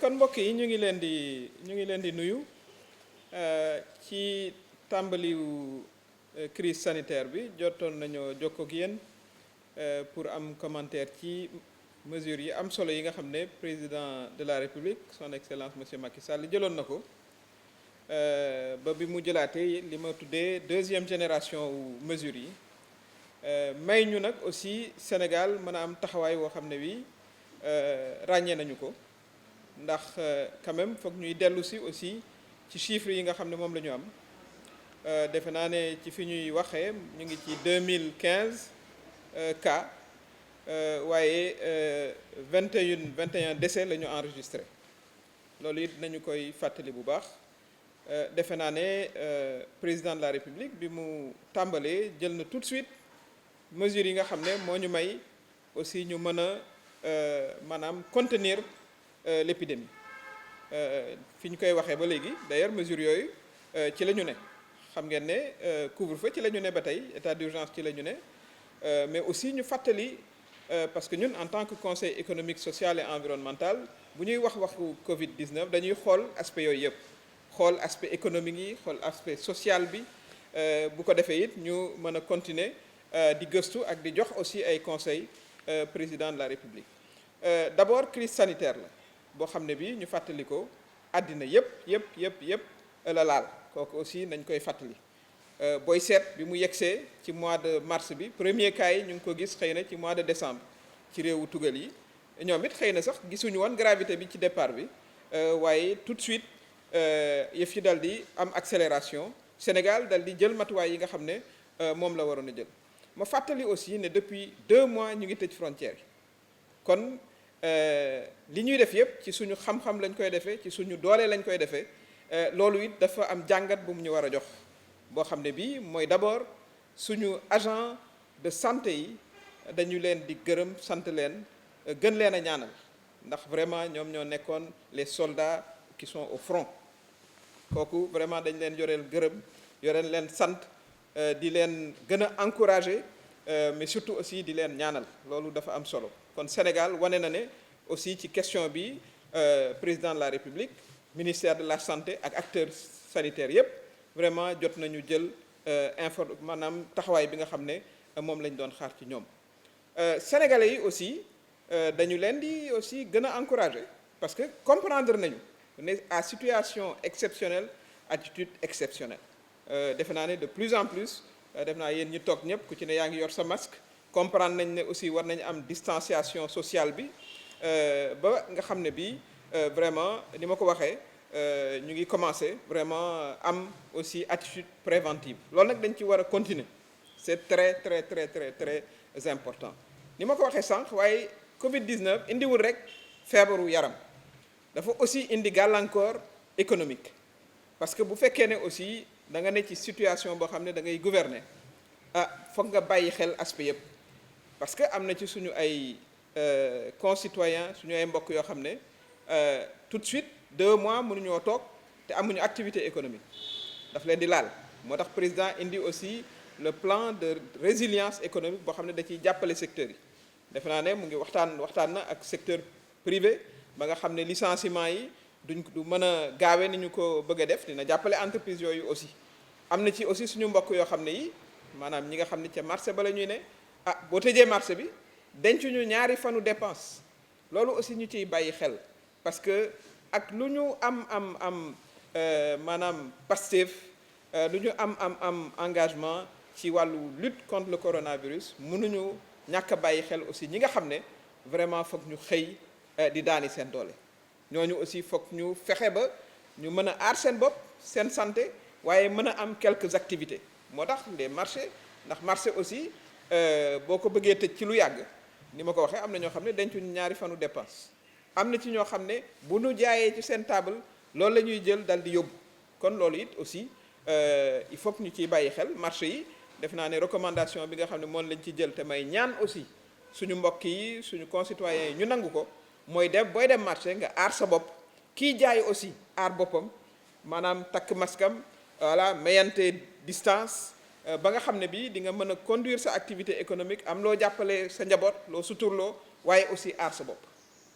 kon mbokk yi ñu ngi leen di nuyu ci tàmbaliwu crise sanitaire bi jotoon nañoo jokkoo ak yéen pour am commentaire ci mesures yi am solo yi nga xam ne président de la République son excellence monsieur Macky Sall jëloon na ko ba bi mu jëlaatee li ma tuddee deuxième génération wu mesures yi may ñu nag aussi Sénégal mën a am taxawaay woo xam ne wi ràññee nañu ko ndax quand même foog ñuy dellu si aussi ci chiffres yi nga xam ne moom la ñu am defe naa ne ci fi ñuy waxee ñu ngi ci 2015 cas waaye 21 décès la ñu enregistré loolu it nañu koy fàttali bu baax defe naa ne président de la République bi mu tàmbalee jël na tout de suite mesures yi nga xam ne moo ñu may aussi ñu mën a maanaam contenir l'épidémie fi ñu koy waxee ba léegi d'ailleurs mesures yooyu ci la ñu ne xam ngeen ne couvre-feu ci la ñu ne ba tey état d'urgence ci la ñu ne mais aussi ñu fàttali parce que ñun en tant que conseil économique social et environnemental bu ñuy waxu Covid-19 dañuy xool aspect yooyu yëpp xool aspect économique yi xool aspect social bi bu ko defee it ñu mën a continuer di gëstu ak di jox aussi ay conseils président de la République d'abord crise sanitaire la boo xam ne bi ñu fàttali ko àddina yëpp la laal kooku aussi nañ koy fàttali booy seet bi mu yegsee ci mois de mars bi premier cas yi ñu ngi ko gis xëy na ci mois de décembre ci réewu tugal yi ñoom it xëy na sax gisuñu woon gravité bi ci départ bi waaye tout de suite yëf yi dal di am accélération Sénégal dal di jël matuwaay yi nga xam ne moom la waroon a jël ma fàttali aussi ne depuis 2 mois ñu ngi tëj frontière yi kon li ñuy def yëpp ci suñu xam-xam lañ koy defee ci suñu doole lañ koy defee loolu it dafa am jàngat bu mu ñu war a jox boo xam ne bii mooy d'abord suñu agent de santé yi dañu leen di gërëm sant leen gën leen a ñaanal ndax vraiment ñoom ñoo nekkoon les soldats qui sont au front kooku vraiment dañ leen yoreel gërëm yoreel leen sant di leen gën a encourager mais surtout aussi di leen ñaanal loolu dafa am solo kon Sénégal wane na ne aussi ci question bi président de la République ministère de la santé ak acteurs sanitaires yépp vraiment jot nañu jël maanaam taxawaay bi nga xam ne moom lañ doon xaar ci ñoom sénégalais yi aussi dañu leen di aussi gën a encourager parce que comprendre nañu ne à situation exceptionnelle attitude exceptionnelle defe naa ne de plus en plus def naa yéen ñi toog ñëpp ku ci ne yaa ngi yor sa masque comprendre nañ ne aussi war nañu am distanciation sociale bi ba nga xam ne bii vraiment ni ma ko waxee ñu ngi commencer vraiment am aussi attitude préventive loolu nag dañ ci war a continuer c'est très important ni ma ko waxee sànq waaye Covid-19 indiwul rek feebaru yaram dafa aussi indi gàllankoor économique parce que bu fekkee ne aussi da nga ne ci situation boo xam ne da ngay gouverner foog nga bàyyi xel aspect yëpp parce que am na ci suñu ay concitoyens suñu ay mbokk yoo xam ne tout de suite 2 mois mënuñoo toog te amuñu activité économique daf leen di laal moo tax président indi aussi le plan de résilience économique boo xam ne da ciy jàppale secteurs yi defe naa ne mu ngi waxtaan na ak secteur privé ba nga xam ne licenciement yi du mën a gaawe ni ñu ko bëgg a def dina jàppale entreprise yooyu aussi am na ci aussi suñu mbokk yoo xam ne yi maanaam ñi nga xam ne ca marché ba la ñuy ne boo tëjee marché bi dencuñu 2 fanu dépense loolu aussi ñu ciy bàyyi xel parce que ak lu ñu am maanaam Pastef lu ñu am engagement ci wàllu lutte contre le coronavirus mënuñu ñàkk a bàyyi xel aussi ñi nga xam ne vraiment foog ñu xëy di daani seen doole ñooñu aussi foog ñu fexe ba ñu mën a aar seen bopp seen santé waaye mën a am quelques activités moo tax les marchés ndax marché aussi boo ko bëggee tëj ci lu yàgg ni ma ko waxee am na ñoo xam ne dencuñu 2 fanu dépense am na ci ñoo xam ne bu ñu jaayee ci seen table loolu la ñuy jël dal di yóbbu kon loolu it aussi il faut que ñu ciy bàyyi xel marché yi def naa ne recommandation bi nga xam ne moom lañ ci jël te may ñaan aussi suñu mbokk yi suñu concitoyens yi ñu nangu ko mooy booy dem marché nga aar sa bopp kiy jaay aussi aar boppam maanaam takk maskam voilà mayante distance ba nga xam ne bii di nga mën a conduire sa activité économique am loo jàppale sa njaboot loo suturloo waaye aussi aar sa bopp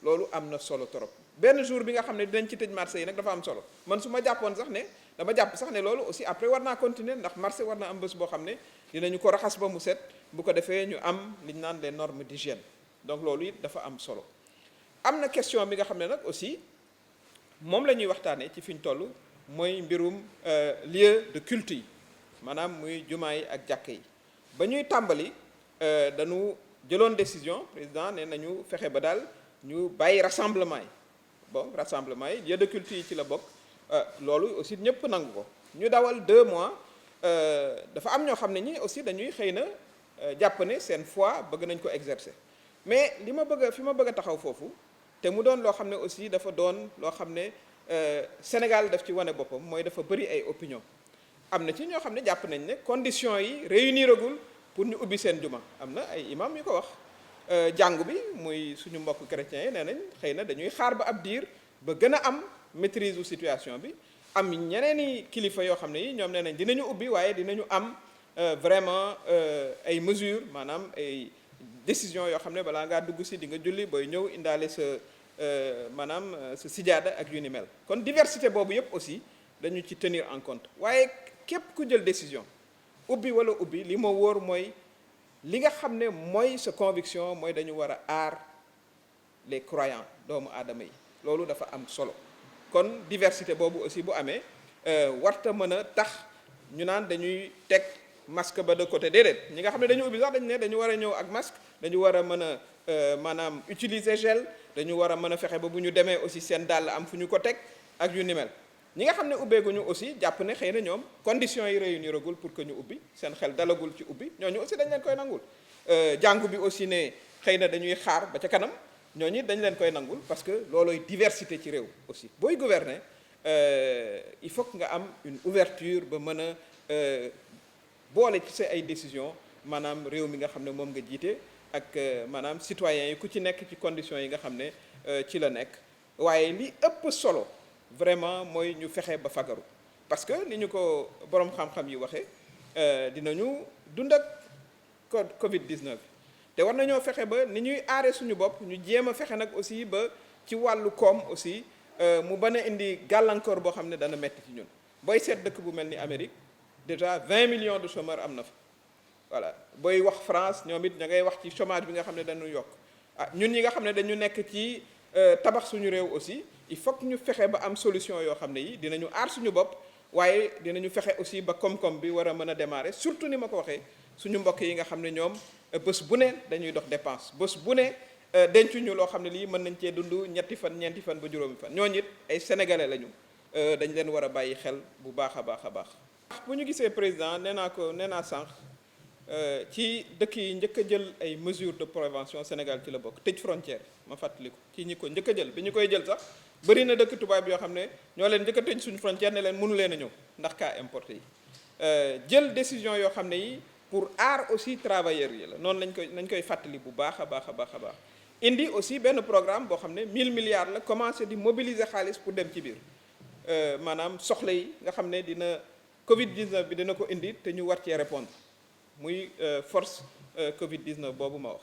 loolu am na solo trop. benn jour bi nga xam ne dinañ ci tëj marché yi nag dafa am solo man su ma jàppoon sax ne dama jàpp sax ne loolu aussi après war naa continuer ndax marché war na am bés boo xam ne dinañu ko raxas ba mu set bu ko defee ñu am li ñu naan les normes d'hygiène donc loolu it dafa am solo. am na question bi nga xam ne nag aussi moom la ñuy waxtaanee ci fi ñu toll mooy mbirum lieu de culte yi maanaam muy jumaa yi ak jàkk yi ba ñuy tàmbali dañu jëloon décision président ne nañu fexe ba daal ñu bàyyi rassemblement yi bon rassemblement yi lieu de culte yi ci la bokk loolu aussi ñëpp nangu ko ñu dawal 2 mois dafa am ñoo xam ne ñi aussi dañuy xëy na jàpp ne seen foi bëgg nañ ko exercer mais fi ma bëgg a taxaw foofu te mu doon loo xam ne aussi dafa doon loo xam ne Sénégal daf ci wane boppam mooy dafa bëri ay opinion am na ci ñoo xam ne jàpp nañ ne conditions yi réuniragul pour ñu ubbi seen juma am na ay imam yu ko wax jàngu bi muy suñu mbokk chrétiens yi nee nañ xëy na dañuy xaar ba ab diir ba gën a am maîtrise u situation bi am ñeneen i kilifa yoo xam ne yi ñoom nee nañ dinañu ubbi waaye dinañu am vraiment ay mesures maanaam ay décision yoo xam ne balaa ngaa dugg si di nga julli booy ñëw indaale sa maanaam sa sijaada ak yu ni mel kon diversité boobu yëpp aussi dañu ci tenir en compte waaye képp ku jël décision ubbi wala ubbi li ma wóor mooy li nga xam ne mooy sa conviction mooy dañu war a aar les croyants doomu aadama yi loolu dafa am solo kon diversité boobu aussi bu amee warta mën a tax ñu naan dañuy teg masque ba de côté déedéet ñi nga xam ne dañu ubbi sax dañu ne dañu war a ñëw ak masque dañu war a mën a maanaam utiliser gel dañu war a mën a fexe ba bu ñu demee aussi seen dàll am fu ñu ko teg ak yu ni mel ñi nga xam ne ubbeeguñu aussi jàpp ne xëy na ñoom conditions yi réuniragul pour que ñu ubbi seen xel dalagul ci ubbi ñooñu aussi dañ leen koy nangul jàngu bi aussi ne xëy na dañuy xaar ba ca kanam ñooñu dañ leen koy nangul parce que loolooy diversité ci réew aussi booy gouverner il faut que nga am une ouverture ba mën a boole ci sa ay décisions maanaam réew mi nga xam ne moom nga jiite ak maanaam citoyens yi ku ci nekk ci conditions yi nga xam ne ci la nekk waaye li ëpp solo vraiment mooy ñu fexe ba fagaru parce que ni ñu ko boroom xam-xam yi waxee dinañu dund ak Covid 19 te war nañoo fexe ba ni ñuy aare suñu bopp ñu jéem a fexe nag aussi ba ci wàllu koom aussi mu bañ a indi gàllankoor boo xam ne dana metti ci ñun booy seet dëkk bu mel ni Amérique déjà 20 millions de chômeurs am na fa voilà booy wax France ñoom it da ngay wax ci chômage bi nga xam ne dañu yokk ñun ñi nga xam ne dañu nekk ci tabax suñu réew aussi il faut que ñu fexe ba am solution yoo xam ne yi dinañu aar suñu bopp waaye dinañu fexe aussi ba koom-koom bi war a mën a démarrer surtout ni ma ko waxee suñu mbokk yi nga xam ne ñoom bés bu ne dañuy dox dépense bés bu ne dencuñu loo xam ne lii mën nañ cee dund ñetti fan ñeenti fan ba juróomi fan ñooñu it ay sénégalais lañu dañ leen war a bàyyi xel bu baax a baax a baax. bu ñu gisee président nee naa sànq ci dëkk yi njëkk a jël ay mesures de prévention Sénégal ci la bokk tëj frontière ma fàttaliku ci ñi ko njëkk a jël bi ñu koy jël sax bëri na dëkk tubaab yoo xam ne ñoo leen njëkk a tëj suñu frontière ne leen mënu leen a ñëw ndax cas importé yi jël décision yoo xam ne yi pour aar aussi travailleurs yi la noonu nañ koy fàttali bu baax a baax a baax a baax indi aussi benn programme boo xam ne 1000 milliards la commencé di mobiliser xaalis pour dem ci biir maanaam soxla yi nga xam ne dina Covid 19 bi dina ko indi te ñu war cee répondre muy force Covid 19 boobu ma wax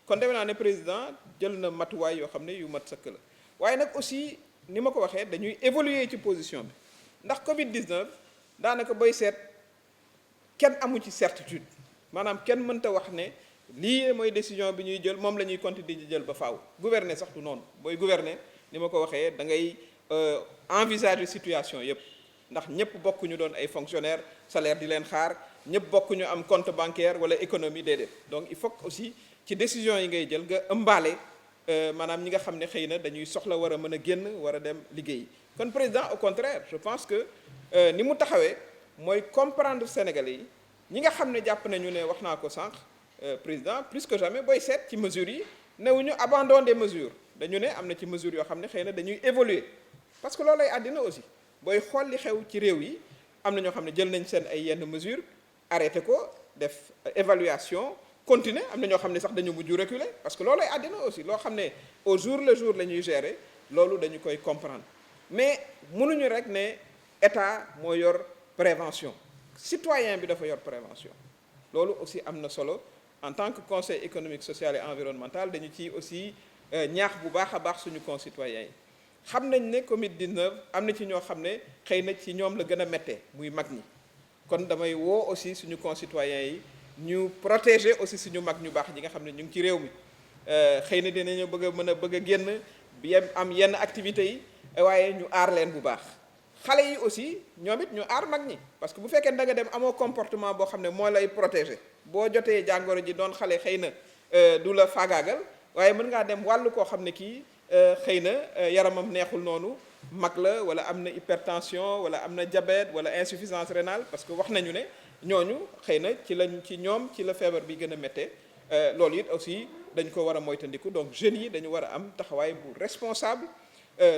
kon defe naa ne président jël na matuwaay yoo xam ne yu mat sëkk la waaye nag aussi ni ma ko waxee dañuy évoluer ci position bi ndax Covid 19 daanaka booy seet kenn amu ci certitude maanaam kenn mënta wax ne lii mooy décision bi ñuy jël moom la ñuy continuer di jël ba faaw gouverner sax du noonu booy gouverner ni ma ko waxee da ngay envisager situation yépp ndax ñëpp bokkuñu doon ay fonctionnaires salaire di leen xaar ñëpp bokkuñu am compte bancaire wala économie déedéet donc il faut que aussi ci décision yi ngay jël nga ëmbaale maanaam ñi nga xam ne xëy na dañuy soxla war a mën a génn war a dem liggéey kon président au contraire je pense que ni mu taxawee mooy comprendre Sénégalais yi ñi nga xam ne jàpp nañu ne wax naa ko sànq président plus que jamais booy seet ci mesures yi newuñu abandon des mesures dañu ne am na ci mesures yoo xam ne xëy na dañuy évoluer parce que loolay àddina aussi booy xool li xew ci réew yi am na ñoo xam ne jël nañ seen ay yenn mesures arrêté ko def évaluation continuer am na ñoo xam ne sax dañu mujj reculer parce que loolay àddina aussi loo xam ne au jour le jour la ñuy gérer loolu dañu koy comprendre mais mënuñu rek ne état moo yor prévention citoyen bi dafa yor prévention loolu aussi am na solo en tant que conseil économique social et environnemental dañu ci aussi ñaax bu baax a baax suñu concitoyens yi xam nañ ne Covid-19 am na ci ñoo xam ne xëy na ci ñoom la gën a méttee muy mag ñi kon damay woo aussi suñu concitoyens yi ñu protéger aussi suñu mag ñu baax ñi nga xam ne ñu ngi ci réew mi xëy na dinañu bëgg a génn bi am yenn activités yi waaye ñu aar leen bu baax xale yi aussi ñoom it ñu aar mag ñi parce que bu fekkee da nga dem amoo comportement boo xam ne moo lay protéger boo jotee jàngoro ji doon xale xëy na du la faagaagal waaye mën ngaa dem wàllu koo xam ne kii xëy na yaramam neexul noonu mag la wala am na hypertension wala am na diabète wala insuffisance rénale parce que wax nañu ne ñooñu xëy na ci ñoom ci la feebar bi gën a méttee loolu it aussi dañ ko war a moytandiku donc jeunes yi dañu war a am taxawaay bu responsable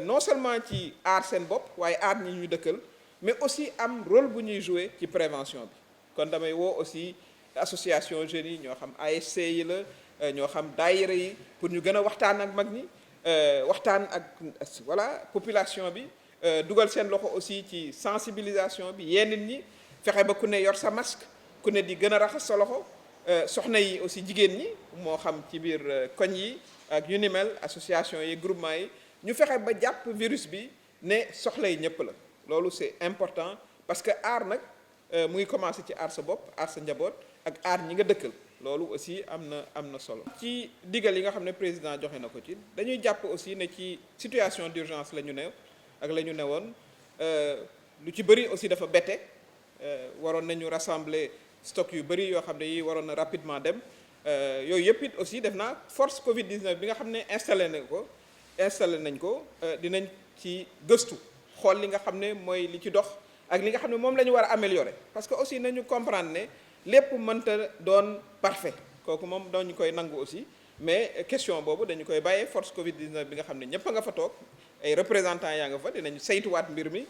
non seulement ci aar seen bopp waaye aar ñi ñu dëkkal mais aussi am rôle bu ñuy jouer ci prévention bi kon damay woo aussi association jeunes yi ñoo xam ASC yi la ñoo xam daayira yi pour ñu gën a waxtaan ak mag ñi waxtaan ak voilà population bi dugal seen loxo aussi ci sensibilisation bi yee nit ñi fexe ba ku ne yor sa masque ku ne di gën a raxas sa loxo soxna yi aussi jigéen ñi moo xam ci biir koñ yi ak yu ni mel association yi groupement yi ñu fexe ba jàpp virus bi ne soxla yi ñëpp la loolu c'est important parce que aar nag mu ngi commencé ci aar sa bopp aar sa njaboot ak aar ñi nga dëkkal loolu aussi am na solo. ci digal yi nga xam ne président joxe na ko ci dañuy jàpp aussi ne ci situation d'urgence la ñu ne ak la ñu ne woon lu ci bëri aussi dafa bette waroon nañu rassembler stock yu bëri yoo xam ne yi waroon na rapidement dem yooyu yëpp it aussi def naa force Covid-19 bi nga xam ne installé nañ ko dinañ ci gëstu xool li nga xam ne mooy li ci dox ak li nga xam ne moom la ñu war a améliorer parce que aussi nañu comprendre ne lépp mënta doon parfait kooku moom dañu koy nangu aussi mais question boobu dañu koy bàyyee force Covid-19 bi nga xam ne ñëpp a nga fa toog ay représentants yaa nga fa dinañu saytuwaat mbir mi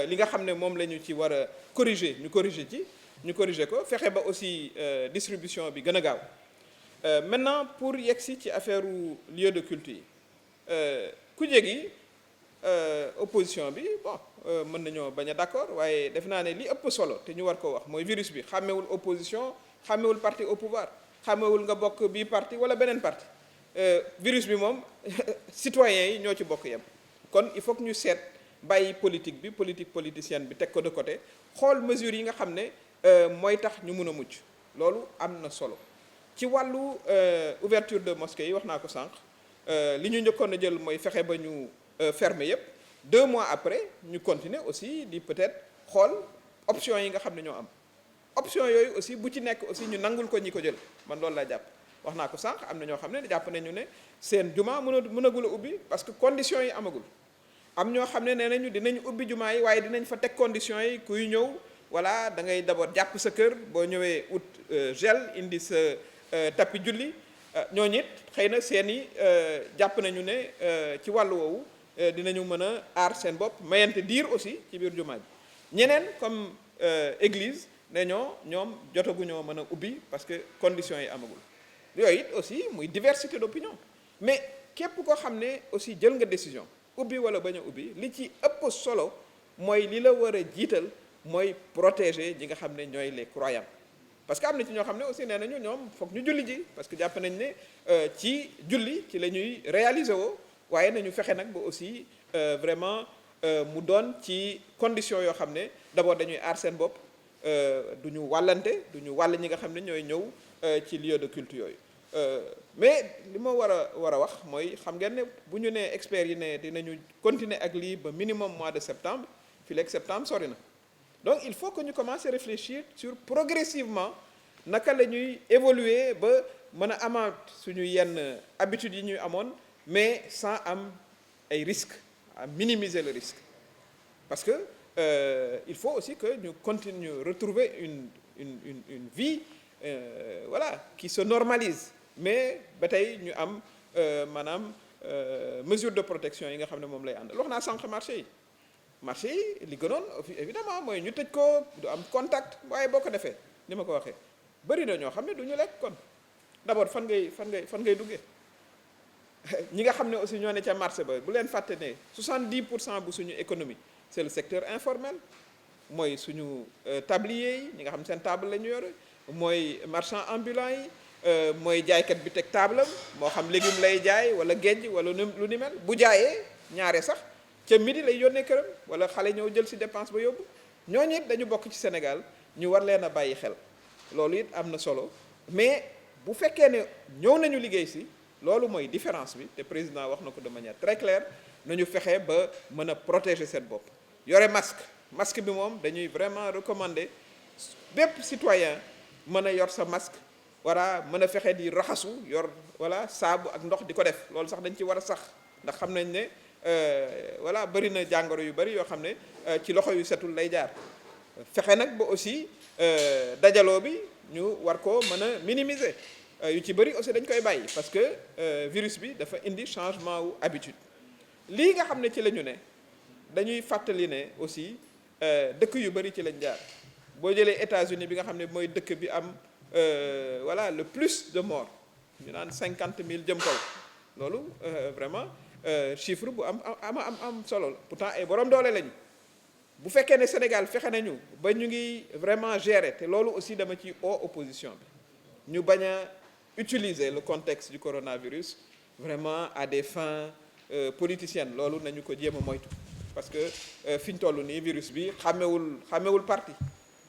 li nga xam ne moom la ñu ci war a corriger ñu corriger ko fexe ba aussi distribution bi gën a gaaw maintenant pour yegsi ci affaire lieu de culte yi ku jégi opposition bi bon mën nañoo bañ a d'accord waaye def naa ne li ëpp solo te ñu war ko wax mooy virus bi xàmmewul opposition xàmmewul parti au pouvoir xàmmewul nga bokk bii parti wala beneen parti virus bi moom citoyens yi ñoo ci bokk yem kon il faut que ñu seet bàyyi politique politicienne bi teg ko de côté xool mesures yi nga xam ne mooy tax ñu mun a mucc loolu am na solo ci wàllu ouverture de mosquée yi wax naa ko sànq li ñu njëkkoon a jël mooy fexe ba ñu fermer yépp 2 mois après ñu continuer aussi di peut-être xool option yi nga xam ne ñoo am option yooyu aussi bu ci nekk aussi ñu nangul ko ñi ko jël man loolu laa jàpp wax naa ko sànq am na ñoo xam ne jàpp nañu ne seen juma mënagul a ubbi parce que conditions yi amagul am ñoo xam ne nee nañu dinañ ubbi jumaa yi waaye dinañ fa teg conditions yi kuy ñëw voilà da ngay d'abord jàpp sa kër boo ñëwee ut gel indi sa tapis julli ñooñu it xëy na seen i jàpp nañu ne ci wàllu woowu dinañu mën a aar seen bopp mayante diir aussi ci biir jumaa ji ñeneen comme église ne ñoom jotaguñoo mën a ubbi parce que conditions yi amagul yooyu it aussi muy diversité d'opinion mais képp koo xam ne aussi jël nga décision ubbi wala bañ a ubbi li ci ëpp solo mooy li la war a jiital mooy protéger ñi nga xam ne ñooy les croyants parce que am na ci ñoo xam ne aussi nee nañu ñoom foog ñu julli ji parce que jàpp nañ ne ci julli ci la ñuy réaliser woo waaye nañu fexe nag ba aussi vraiment mu doon ci conditions yoo xam ne d'abord dañuy aar seen bopp du ñu wàllante du ñu wàll ñi nga xam ne ñooy ñëw ci lieu de culte yooyu mais li ma war a wax mooy xam ngeen ne bu ñu nee experts yi ne dinañu continuer ak lii ba minimum mois de septembre fii léegi septembre sori na donc il faut que ñu commencer réfléchir sur progressivement naka la ñuy évoluer ba mën a amaat suñu yenn habitudes yi ñuy amoon mais sans am ay risques à minimiser le risque parce que il faut aussi que ñu continue retrouver une vie voilà qui se normalise mais ba tey ñu am maanaam mesure de protection yi nga xam ne moom lay àndal wax naa sànq marché yi li gënoon évidemment mooy ñu tëj ko du am contact waaye boo ko defee ni ma ko waxee bëri na ñoo xam ne du ñu lekk kon d'abord fan ngay duggee ñi nga xam ne aussi ñoo ne ca marché ba bu leen fàtte ne 70% bu suñu économie c'est le secteur informel mooy suñu tablier yi ñi nga xam ne seen table la ñu yore mooy marchand ambulant yi mooy jaaykat bi teg taabalam moo xam légume lay jaay wala géej wala lu ni mel bu jaayee ñaare sax ca midi lay yónnee këram wala xale ñëw jël si dépense ba yóbbu ñooñu it dañu bokk ci Sénégal ñu war leen a bàyyi xel loolu it am na solo mais bu fekkee ne ñëw nañu liggéey si loolu mooy différence bi te président wax na ko de manière très claire nañu fexe ba mën a protéger seen bopp yore masque bi moom dañuy vraiment recommander bépp citoyen mën a yor sa masque wara mën a fexe di raxasu yor voilà saabu ak ndox di ko def loolu sax dañ ci war a sax ndax xam nañ ne voilà bëri na jàngoro yu bëri yoo xam ne ci loxo yu setul lay jaar fexe nag ba aussi dajaloo bi ñu war ko mën a minimiser yu ci bëri aussi dañ koy bàyyi parce que virus bi dafa indi changement wu habitude lii nga xam ne ci la ñu ne dañuy fàttali ne aussi dëkk yu bëri ci lañ jaar boo jëlee États-Unis bi nga xam ne mooy dëkk bi am voilà le plus de morts ñu naan 50 000 jëm kaw loolu vraiment chiffre bu am solo la pourtant ay borom doole lañu bu fekkee ne Sénégal fexe nañu ba ñu ngi vraiment gérer te loolu aussi dama ci opposition bi ñu bañ a utiliser le contexte du coronavirus vraiment à des fins politiciennes loolu nañu ko jéem a moytu parce que fi ñu toll nii virus bi xàmmewul parti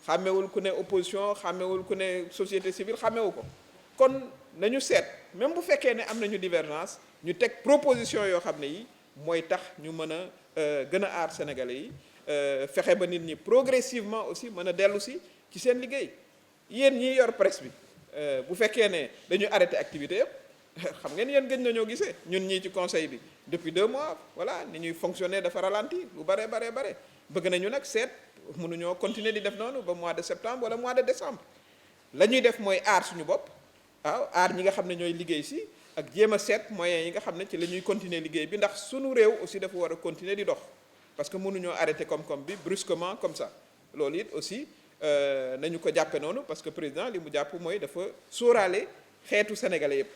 xàmmewul ku ne opposition xàmmewul ku ne société civile xàmmewu ko kon nañu seet même bu fekkee ne am nañu divergence ñu teg proposition yoo xam ne yi mooy tax ñu mën a gën a aar sénégalais yi fexe ba nit ñi progressivement aussi mën a dellu si ci seen liggéey yéen ñi yor presse bi bu fekkee ne dañu arrêté activité yëpp xam ngeen yéen gëj nañoo gisee ñun ñii ci conseil bi depuis 2 mois voilà ni ñuy fonctionner dafa ralenti lu bare bëgg nañu nag seet mënuñoo continuer di def noonu ba mois de septembre wala mois de décembre la ñuy def mooy aar suñu bopp waaw aar ñi nga xam ne ñooy liggéey si ak jéem a seet moyens yi nga xam ne ci la ñuy continuer liggéey bi ndax suñu réew aussi dafa war a continuer di dox parce que mënuñoo arrêter koom-koom bi brusquement comme ça loolu it aussi nañu ko jàppe noonu parce que président li mu jàpp mooy dafa sóoraale xeetu sénégalais yëpp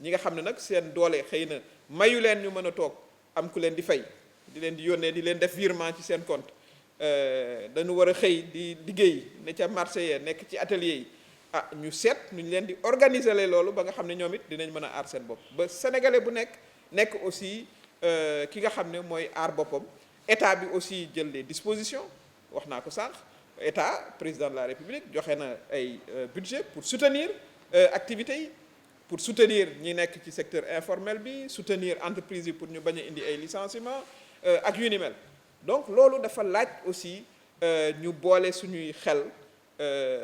ñi nga xam ne nag seen doole xëy na mayu leen ñu mën a toog am ku leen di fay di leen di yónnee di leen def virement ci seen compte dañu war a xëy di liggéey ne ca marché yee nekk ci atelier yi ñu seet nu ñu leen di organiser loolu ba nga xam ne ñoom it dinañ mën a aar seen bopp ba sénégalais bu nekk aussi ki nga xam ne mooy aar boppam état bi aussi jël les dispositions wax naa ko sànq état président de la république joxe na ay budget pour soutenir activités yi pour soutenir ñi nekk ci secteur informel bi soutenir entreprise yi pour ñu bañ a indi ay licenciement ak yu ni mel donc loolu dafa laaj aussi ñu boole suñuy xel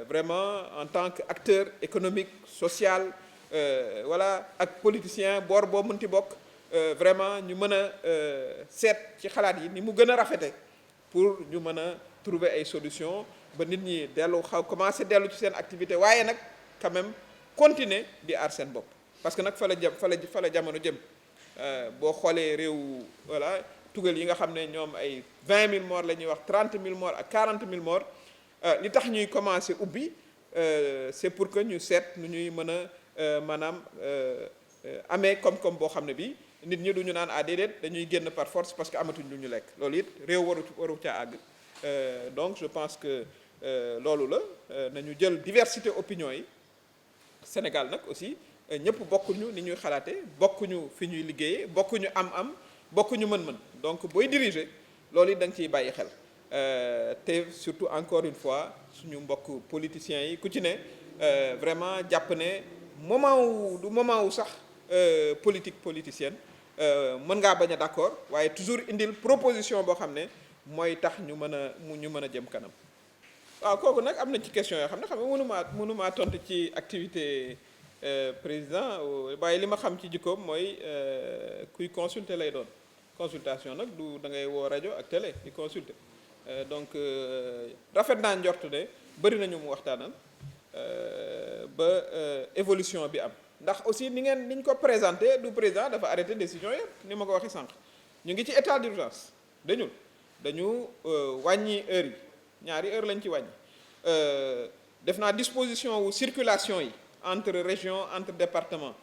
vraiment en tant que acteur économique social voilà ak politicien boor boo mënti bokk vraiment ñu mën a seet ci xalaat yi ni mu gën a rafete pour ñu mën a trouver ay solutions ba nit ñi commencer dellu ci seen activité waaye nag quand même continuer di aar seen bopp parce que nag fa la jamono jëm boo xoolee réew voilà tugal yi nga xam ne ñoom ay 20 000 morts la ñuy wax 30 000 morts ak 40 000 morts li tax ñuy commencer ubbi c'est pour que ñu seet nu ñuy mën a maanaam amee koom-koom boo xam ne bi nit ñi duñu naan déedéet dañuy génn par force parce que amatuñ lu ñu lekk loolu it réew waru caa àgg donc je pense que loolu la nañu jël diversité opinion yi Sénégal nag aussi ñëpp bokkuñu ni ñuy xalaate bokkuñu fi ñuy liggéeyee bokkuñu am bokkuñu mën-mën donc booy diriger loolu it da nga ciy bàyyi xel te surtout encore une fois suñu mbokk politiciens yi ku ci ne vraiment jàpp ne du moment wu sax politique politicienne mën ngaa bañ a d'accord waaye toujours indil proposition boo xam ne mooy tax ñu mën a jëm kanam waaw kooku nag am na ci question yoo xam ne mënumaa tontu ci activité président waaye li ma xam ci jikkoom mooy kuy consulter lay doon consultation nag du da ngay woo rajo ak télé di consulter donc rafet naa njort ne bëri nañu mu waxtaanal ba évolution bi am ndax aussi ni ñu ko présenté du président dafa arrêté décision yëpp ni ma ko waxee sànq ñu ngi ci état d'urgence dañu wàññi heure yi ñaari heure lañ ci wàññi def naa disposition wu circulation yi entre région entre département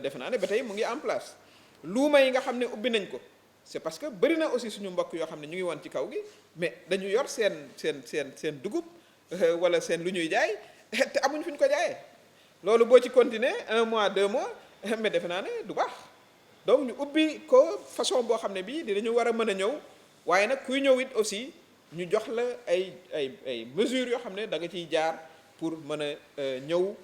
def naa ne ba tey mu ngi en place luuma yi nga xam ne ubbi nañ ko c'est parce que bëri na aussi suñu mbokk yoo xam ne ñu ngi woon ci kaw gi mais dañu yor seen dugub wala seen lu ñuy jaay te amuñ fu ñu ko jaayee loolu boo ci continuer 1 mois 2 mois mais defe naa ne du baax donc ñu ubbi ko façon boo xam ne bii dinañu war a mën a ñëw waaye nag kuy ñëw it aussi ñu jox la ay mesures yoo xam ne da nga ciy jaar pour mën a ñëw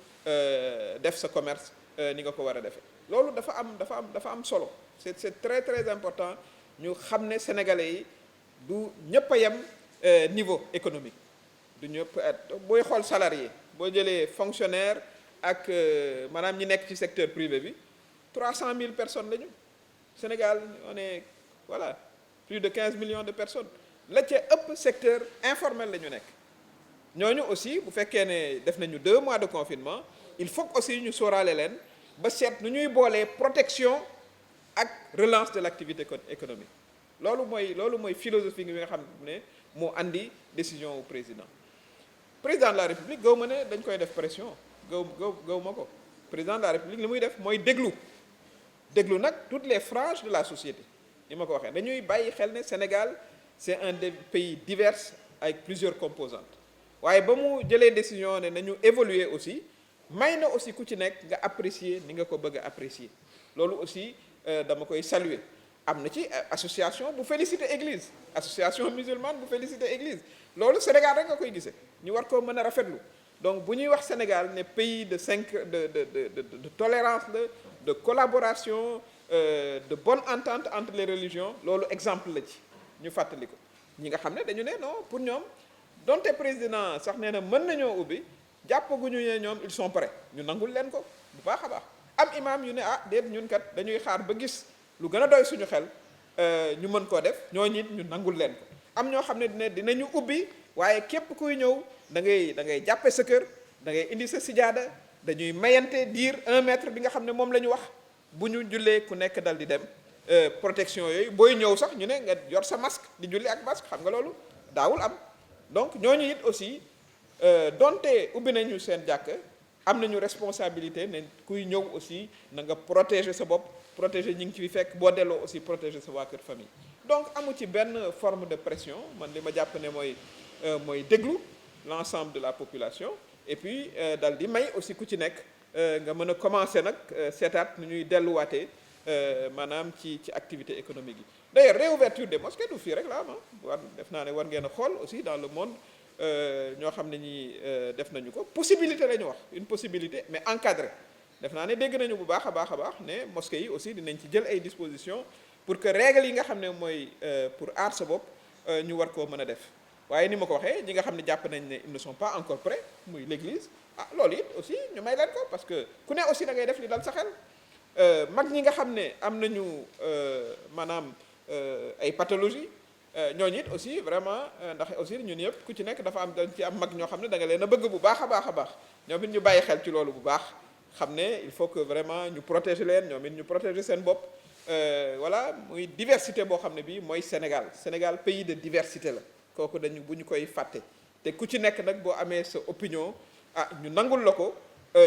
def sa commerce ni nga ko war a defee loolu dafa am solo c'est très très important ñu xam ne sénégalais yi du ñëpp a yem niveau économique du ñëpp booy xool salarié boo jëlee fonctionnaire ak maanaam ñi nekk ci secteur privé bi 300 000 personnes lañu Sénégal on est voilà plus de 15 millions de personnes la ca ëpp secteur informel la ñu nekk ñooñu aussi bu fekkee ne def nañu 2 mois de confinement il faut aussi ñu sóoraale leen ba seet nu ñuy boolee protection ak relance de l'activité économique loolu mooy philosophie bi nga xam ne moo andi décision wu président de la république gaw ma ne dañ koy def pression gaw ma ko président de la république li muy def mooy déglu nag toutes les franges de la société ni ma ko waxee dañuy bàyyi xel ne Sénégal c'est un des pays divers avec plusieurs composantes waaye ba mu jëlee décision ne nañu évoluer aussi may na aussi ku ci nekk nga apprécier ni nga ko bëgg a apprécier loolu aussi dama koy saluer am na ci association bu féliciter église association musulmane bu féliciter église loolu Sénégal rek nga koy gisee ñu war koo mën a rafetlu donc bu ñuy wax Sénégal ne pays de tolérance de collaboration de bonne entente entre les religions loolu exemple la ci ñu fàttali ko ñi nga xam ne dañu ne non pour ñoom donte président sax nee na mën nañoo ubbi jàppaguñu ne ñoom ils sont prêts ñu nangul leen ko bu baax a baax am imam yu ne déet ñun kat dañuy xaar ba gis lu gën a doy suñu xel ñu mën koo def ñooñu it ñu nangul leen ko am ñoo xam ne dinañu ubbi waaye képp kuy ñëw da ngay jàppe sa kër da ngay indi sa sijaada dañuy mayante diir 1 mètre bi nga xam ne moom la ñu wax bu ñu jullee ku nekk dal di dem protection yooyu booy ñëw sax ñu ne nga yor sa masque di julli ak masque xam nga loolu daawul am donc ñooñu it aussi donte ubbi nañu seen jàkk am nañu responsabilité ne kuy ñëw aussi na nga protéger sa bopp protéger ñi ngi ci fekk boo delloo aussi protéger sa waa kër famille donc amu ci benn forme de pression man li ma jàpp ne mooy déglu l'ensemble de la population et puis dal di may aussi ku ci nekk nga mën a commencer nag seetaat nu ñuy delluwaatee maanaam ci activité économique yi d'ailleurs réouverture des mosquées du fii rek la war def naa ne war ngeen a xool aussi dans le monde ñoo xam ne ñi def nañu ko possibilité la ñu wax une possibilité mais encadrée def naa ne dégg nañu bu baax a baax ne mosquées yi aussi dinañ ci jël ay dispositions pour que règles yi nga xam ne mooy pour aar sa bopp ñu war koo mën a def waaye ni ma ko waxee ñi nga xam ne jàpp nañ ne ils ne sont pas encore prêts muy l'église loolu it aussi ñu may leen ko parce que ku ne aussi da ngay def li dal sa xel mag ñi nga xam ne am nañu maanaam ay pathologie ñooñu it aussi vraiment ndax aussi ñun yëpp ku ci nekk dafa am dañ ci am mag ñoo xam ne da nga leen a bëgg bu baax a baax ñoom it ñu bàyyi xel ci loolu bu baax xam ne il faut que vraiment ñu protéger leen ñoom it ñu protéger seen bopp voilà muy diversité boo xam ne bii mooy Sénégal pays de diversité la kooku dañu bu ñu koy fàtte te ku ci nekk nag boo amee sa opinion ñu nangul la ko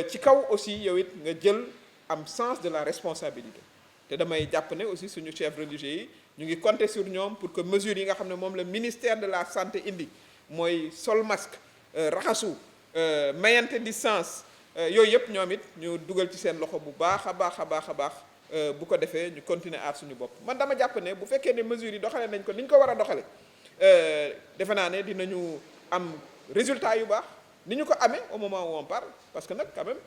ci kaw aussi yow it nga jël am sens de la responsabilité te damay jàpp ne aussi suñu chefs religieux yi ñu ngi compter sur ñoom pour que mesures yi nga xam ne moom la ministère de la santé indi mooy sol masque raxasu mayante distance yooyu yëpp ñoom it ñu dugal ci seen loxo bu baax a baax bu ko defee ñu continuer aar suñu bopp man dama jàpp ne bu fekkee ne mesures yi doxale nañ ko ni ñu ko war a doxale defe naa ne dinañu am résultat yu baax ni ñu ko amee au moment où on parle parce que nag quand même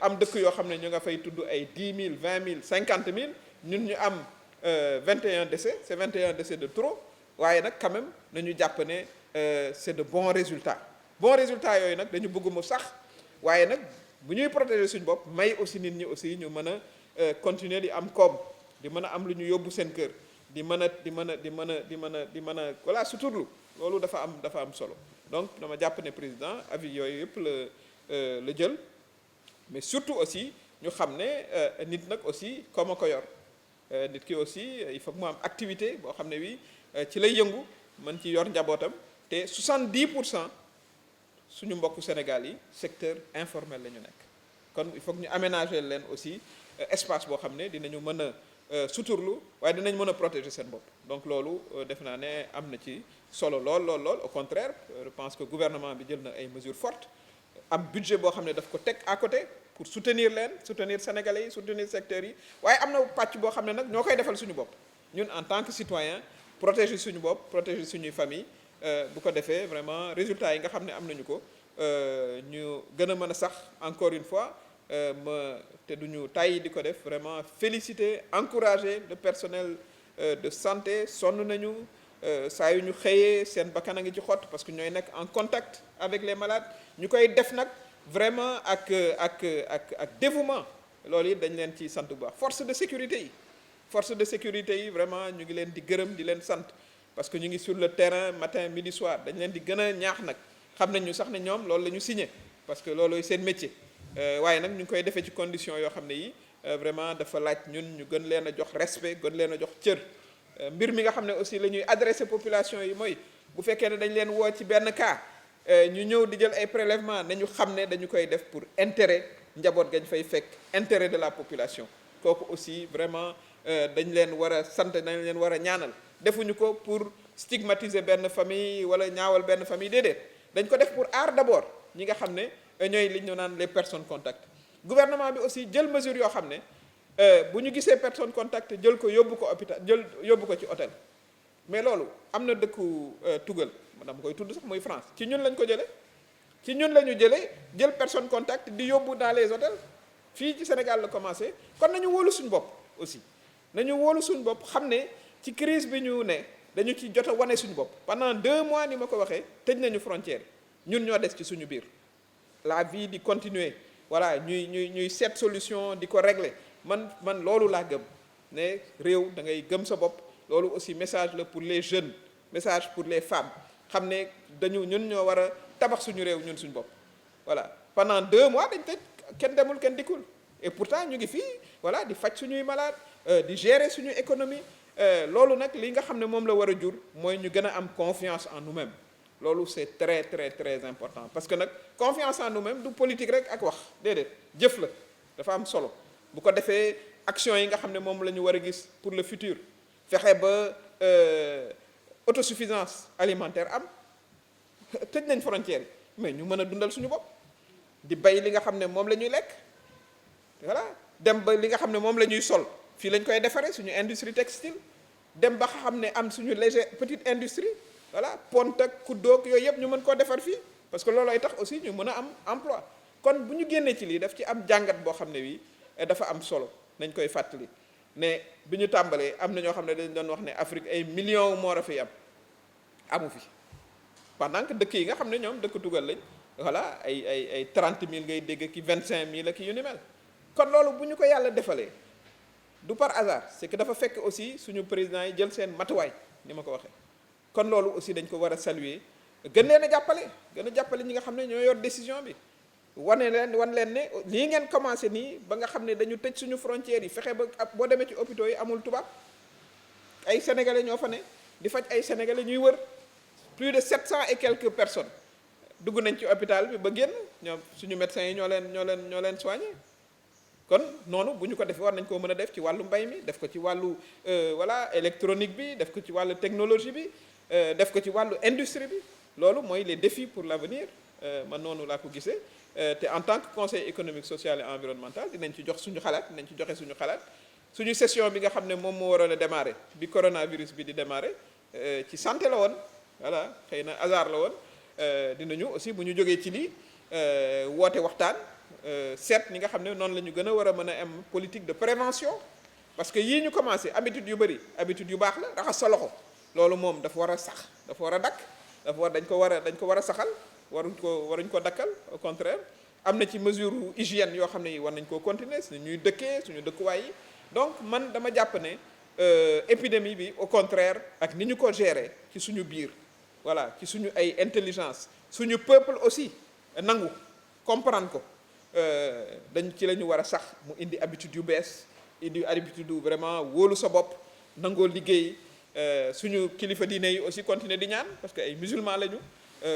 am dëkk yoo xam ne ñu nga fay tudd ay 10 000 20 000 50 000 ñun ñu am 21 décès c'est 21 décès de trop waaye nag quand même nañu jàpp ne c'est de bons résultats yooyu nag dañu bëgg mu sax waaye nag bu ñuy protéger suñu bopp may aussi nit ñi aussi ñu mën a continuer di am koom di mën a am lu ñu yóbbu seen kër di mën a voilà suturlu loolu dafa am solo donc dama jàpp ne président avis yooyu yëpp la jël mais surtout aussi ñu xam ne nit nag aussi comme a ko yor nit ki aussi il faut que mu am activité boo xam ne bi ci lay yëngu mën ci yor njabootam te 70% suñu mbokku Sénégal yi secteur informel la ñu nekk kon il faut que ñu aménager leen aussi espace boo xam ne dinañu mën a suturlu waaye dinañ mën a protéger seen bopp donc loolu def naa ne am na ci solo lool au contraire je pense que gouvernement bi jël na ay mesures fortes am budget boo xam ne daf ko teg à côté pour soutenir leen soutenir sénégalais yi soutenir secteurs yi waaye am na pàcc boo xam ne nag ñoo koy defal suñu bopp ñun en tant que citoyen protéger suñu bopp protéger suñuy famille bu ko defee vraiment résultats yi nga xam ne am nañu ko ñu gën a mën a sax encore une fois te duñu tàyyi di ko def vraiment féliciter encourager le personnel de santé sonn nañu saa yu ñu xëyee seen bakkan a ngi ci xott parce que ñooy nekk en contact avec les malades ñu koy def nag vraiment ak dévouement loolu it dañ leen ci sant bu baax force de sécurité yi vraiment ñu ngi leen di gërëm di leen sant parce que ñu ngi sur le terrain matin midi soir dañ leen di gën a ñaax nag xam nañ ñu sax ne ñoom loolu la ñu signé parce que loolu seen métier waaye nag ñu ngi koy defee ci condition yoo xam ne yi vraiment dafa laaj ñun ñu gën leen a jox respect gën leen a jox cër mbir mi nga xam ne aussi la ñuy adressé population yi mooy bu fekkee ne dañ leen woo ci benn cas ñu ñëw di jël ay prélèvement nañu xam ne dañu koy def pour intérêt njaboot gañ fay fekk intérêt de la population kooku aussi vraiment dañ leen war a sant dañ leen war a ñaanal defuñu ko pour stigmatiser benn famille wala ñaawal benn famille déedéet dañ ko def pour aar d'abord ñi nga xam ne ñooy li ñu naan les personnes contact gouvernement bi aussi jël mesure yoo xam ne bu ñu gisee personne contact jël ko yóbbu ko hôpital yóbbu ko ci hôtel mais loolu am na dëkku tugal dama koy tudd sax muy France ci ñun lañ ko jëlee ci ñun la ñu jëlee jël personne contact di yóbbu dans les hôtels fii ci Sénégal la commencé kon nañu wóolu suñu bopp aussi nañu wóolu suñu bopp xam ne ci crise bi ñu ne dañu ci jot a wane suñu bopp pendant 2 mois ni ma ko waxee tëj nañu frontière ñun ñoo des ci suñu biir la vie di continuer voilà ñuy seet solution di ko régler man loolu laa gëm ne réew da ngay gëm sa bopp loolu aussi message la pour les jeunes message pour les femmes xam ne ñun ñoo war a tabax suñu réew ñun suñu bopp voilà pendant 2 mois dañ tëj kenn demul kenn dikkul et pourtant ñu ngi fii voilà di faj suñuy malade di gérer suñu économie loolu nag li nga xam ne moom la war a jur mooy ñu gën a am confiance en nous-mêmes loolu c'est très très très important parce que nag confiance en nous-mêmes du politique rek ak wax déedéet jëf la dafa am solo bu ko defee action yi nga xam ne moom la ñu war a gis pour le futur fexe ba autosuffisance alimentaire am tëj nañ frontières yi mais ñu mën a dundal suñu bopp di bay li nga xam ne moom la ñuy lekk voilà dem ba li nga xam ne moom la ñuy sol fii lañ koy defaree suñu industrie textile dem ba xam ne am suñu léger petite industrie voilà pont ak kuddoog yooyu yëpp ñu mën koo defar fii parce que loolooy tax aussi ñu mën a am emploi kon bu ñu génnee ci lii daf ci am jàngat boo xam ne bii dafa am solo nañ koy fàttali ne bi ñu tàmbalee am na ñoo xam ne dañ doon wax ne Afrique ay millions moo fi am amu fi pendant que dëkk yi nga xam ne ñoom dëkk tugal lañ voilà ay 30 000 ngay dégg ki 25 000 ak yu ni mel kon loolu bu ñu ko yàlla defalee du par hasard c'est que dafa fekk aussi suñu président yi jël seen matuwaay ni ma ko waxee kon loolu aussi dañ ko war a saluer gën leen a jàppale ñi nga xam ne ñoo yor décision bi wan leen ne lii ngeen commencé nii ba nga xam ne dañu tëj suñu frontières yi fexe ba boo demee ci hôpitaux yi amul tubaab ay sénégalais ñoo fa ne di faj ay sénégalais ñuy wër plus de 700 et quelques personnes dugg nañ ci hôpital bi ba génn ñoom suñu médecins yi ñoo leen soigné kon noonu bu ñu ko defee war nañ koo mën a def ci wàllu mbay mi def ko ci wàllu voilà électronique bi def ko ci wàllu technologie bi def ko ci wàllu industrie bi loolu mooy les défis pour l'avenir man noonu laa ko gisee te en tant que conseil économique social et environnemental dinañ ci jox suñu xalaat dinañ ci joxe suñu xalaat suñu session bi nga xam ne moom moo waroon a démarrer bi coronavirus bi di démarrer ci santé la woon voilà xëy na hasard la woon dinañu aussi bu ñu jógee ci lii woote waxtaan seet ni nga xam ne noonu la ñu gën a war a mën a am politique de prévention parce que yii ñu commencé habitude yu bëri habitude yu baax la raxas sa loxo loolu moom dafa war a sax dafa war a dakk dañ ko war a saxal waruñ ko dakkal au contraire am na ci mesure hygiène yoo xam ne yi war nañ koo continuer si ñuy dëkkee suñu dëkkuwaay yi donc man dama jàpp ne épidémie bi au contraire ak ni ñu ko gérer ci suñu biir voilà ci suñu ay intelligence suñu peuple aussi nangu comprendre ko dañ ci la ñu war a sax mu indi habitude yu bees indi habitude vraiment wóolu sa bopp nangoo liggéey suñu kilifa diine yi aussi continuer di ñaan parce que ay musulmans lañu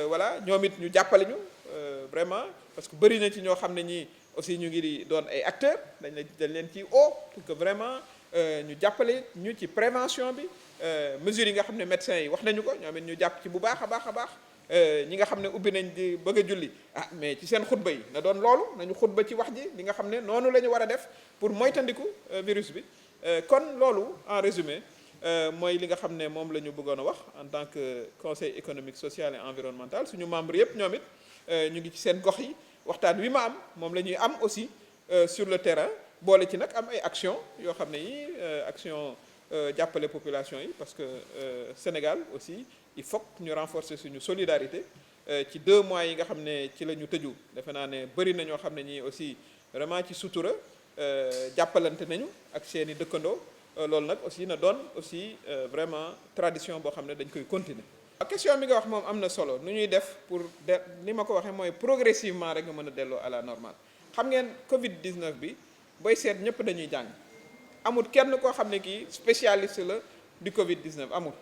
voilà ñoom it ñu jàppale ñu vraiment parce que bëri na ci ñoo xam ne ñii aussi ñu ngi doon ay acteurs dañ leen ci pour que vraiment ñu jàppale ñu ci prévention bi mesures yi nga xam ne médecins yi wax nañu ko ñoom it ñu jàpp ci bu baax a baax ñi nga xam ne ubbi nañ di bëgg a julli mais ci seen xutba yi na doon loolu nañu xutba ci wax ji li nga xam ne noonu la ñu war a def pour moytandiku virus bi kon loolu en résumé mooy li nga xam ne moom la ñu bëggoon a wax en tant que conseil économique social et environnemental suñu membre yëpp ñoom it ñu ngi ci seen gox yi waxtaan wi ma am moom la ñuy am aussi sur le terrain boole ci nag am ay action yoo xam ne yi action jàppale population yi parce que Sénégal aussi il faut que ñu renforcer suñu solidarité ci 2 mois yi nga xam ne ci la ñu tëju defe naa ne bëri na ñoo xam ne ñii aussi vraiment ci sutura jàppalante nañu ak seeni dëkkandoo loolu nag aussi na doon aussi vraiment tradition boo xam ne dañ koy continuer. question bi nga wax moom am na solo nu ñuy def pour ni ma ko waxee mooy progressivement rek nga mën a delloo à la normale xam ngeen Covid 19 bi booy seet ñëpp dañuy jàng amul kenn koo xam ne kii spécialiste la du Covid 19 amul.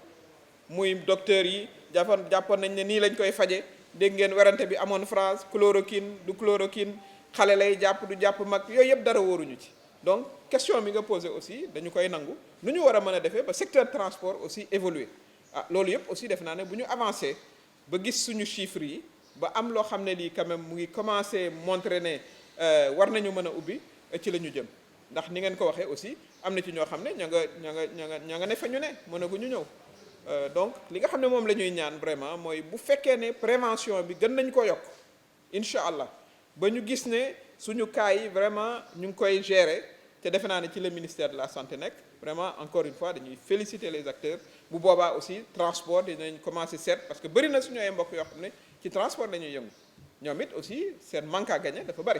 muy docteur yi jàppoon nañ ne nii lañ koy faje dégg ngeen werante bi amoon France chloroquine du chloroquine xale lay jàpp du jàpp mag yooyu yëpp dara wóoruñu ci donc question bi nga posé aussi dañu koy nangu nu ñu war a mën a defee ba secteur transport aussi évoluer loolu yëpp aussi def naa ne bu ñu avancé ba gis suñu chiffres yi ba am loo xam ne lii quand même mu ngi commencé montrer ne war nañu mën a ubbi ci la ñu jëm ndax ni ngeen ko waxee aussi am na ci ñoo xam ne ña nga ne fa ñu ne mënaguñu ñëw donc li nga xam ne moom la ñuy ñaan vraiment mooy bu fekkee ne prévention bi gën nañ ko yokk incha allah ba ñu gis ne suñu cas yi vraiment ñu ngi koy gérer te defe naa ne ci le ministère de la santé nekk vraiment encore une fois dañuy féliciter les acteurs bu boobaa aussi transport dinañ commencer seet parce que bëri na suñu ay mbokk yoo xam ne ci transport dañuy yëngu ñoom it aussi seen manque à gagner dafa bëri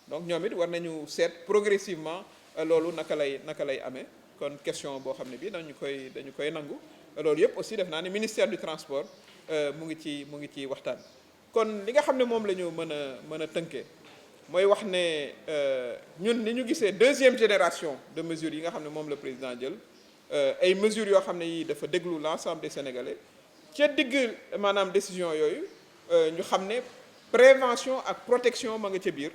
donc ñoom it war nañu seet progressivement loolu naka lay amee kon question boo xam ne bi dañu koy nangu loolu yëpp aussi def naa ne ministère du transport mu ngi ci waxtaan kon li nga xam ne moom la ñu mën a tënkee mooy wax ne ñun ni ñu gisee 2e génération de mesures yi nga xam ne moom la président jël ay mesures yoo xam ne yi dafa déglu l'ensemble des Sénégalais ca digg maanaam décision yooyu ñu xam ne prévention ak protection ma nga ca biir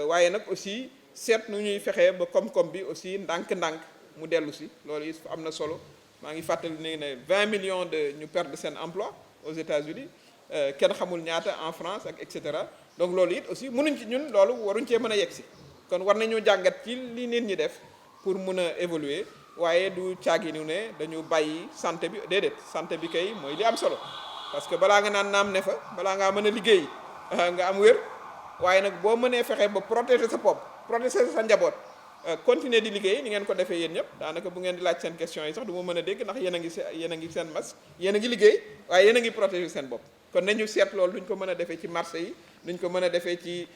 waaye nag aussi seet nu ñuy fexee ba koom-koom bi aussi ndànk-ndànk mu dellu si loolu it am na solo maa ngi fàttali ne 20 millions de ñu perdre seen emploi aux États-Unis kenn xamul ñaata en France ak et cetera donc loolu it aussi mënuñ ci ñun loolu waruñ cee mën a yegg si kon war nañu jàngat ci li nit ñi def pour mun a évoluer waaye du caaginu ne dañu bàyyi santé bi déedéet santé bi kay mooy li am solo parce que balaa nga naan naam ne fa balaa ngaa mën a liggéey nga am wér waaye nag boo mënee fexe ba protéger sa bopp protéger sa njaboot continuer di liggéey ni ngeen ko defee yéen ñëpp daanaka bu ngeen di laaj seen question yi sax du ma mën a dégg ndax yéen a ngi seen masque yéen a ngi liggéey waaye yéen a ngi protéger seen bopp kon nañu seet loolu duñ ko mën a defee ci marché yi duñ ko mën a defee ci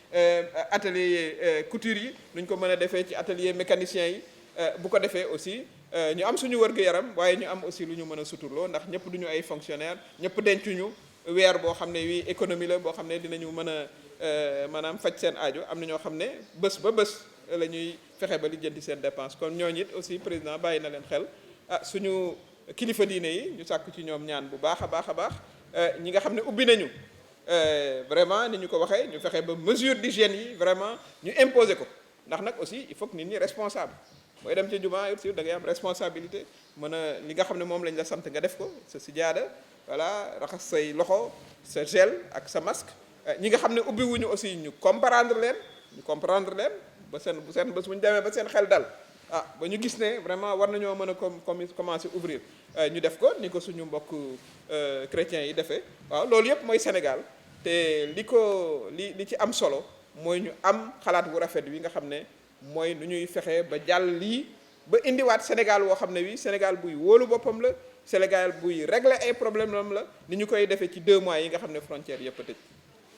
atelier couture yi duñ ko mën a defee ci atelier mécanicien yi bu ko defee aussi ñu am suñu wërgu-yaram waaye ñu am aussi lu ñu mën a suturloo ndax ñëpp duñu ay fonctionnaire ñëpp dencuñu weer boo xam ne wi économie la boo xam ne dinañu mën a maanaam faj seen aajo am na ñoo xam ne bés ba bés la ñuy fexe ba lijjanti seen dépense kon ñooñu it aussi président bàyyi na leen xel suñu kilifa diine yi ñu sàkku ci ñoom ñaan bu baax a baax ñi nga xam ne ubbi nañu vraiment ni ñu ko waxee ñu fexe ba mesure d'hygiène yi vraiment ñu imposer ko ndax nag aussi il faut que nit ñi responsable booy dem ci jumaa aussi da ngay am responsabilité mën a li nga xam ne moom lañ la sant nga def ko sa sijaada voilà raxas say loxo sa gel ak sa masque ñi nga xam ne ubbi wuñu aussi ñu comprendre leen ba seen bés bu ñu demee ba seen xel dal ba ñu gis ne vraiment war nañoo mën a commencer ouvrir ñu def ko ni ko suñu mbokk chrétiens yi defee waaw loolu yëpp mooy Sénégal te li ci am solo mooy ñu am xalaat bu rafet wi nga xam ne mooy nu ñuy fexe ba jàll lii ba indiwaat Sénégal woo xam ne wi Sénégal buy wóolu boppam la Sénégal buy régler ay problème am la ni ñu koy defee ci 2 mois yi nga xam ne frontières yëpp a tëj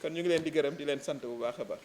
kon ñu ngi leen di gërëm di leen sant bu baax a baax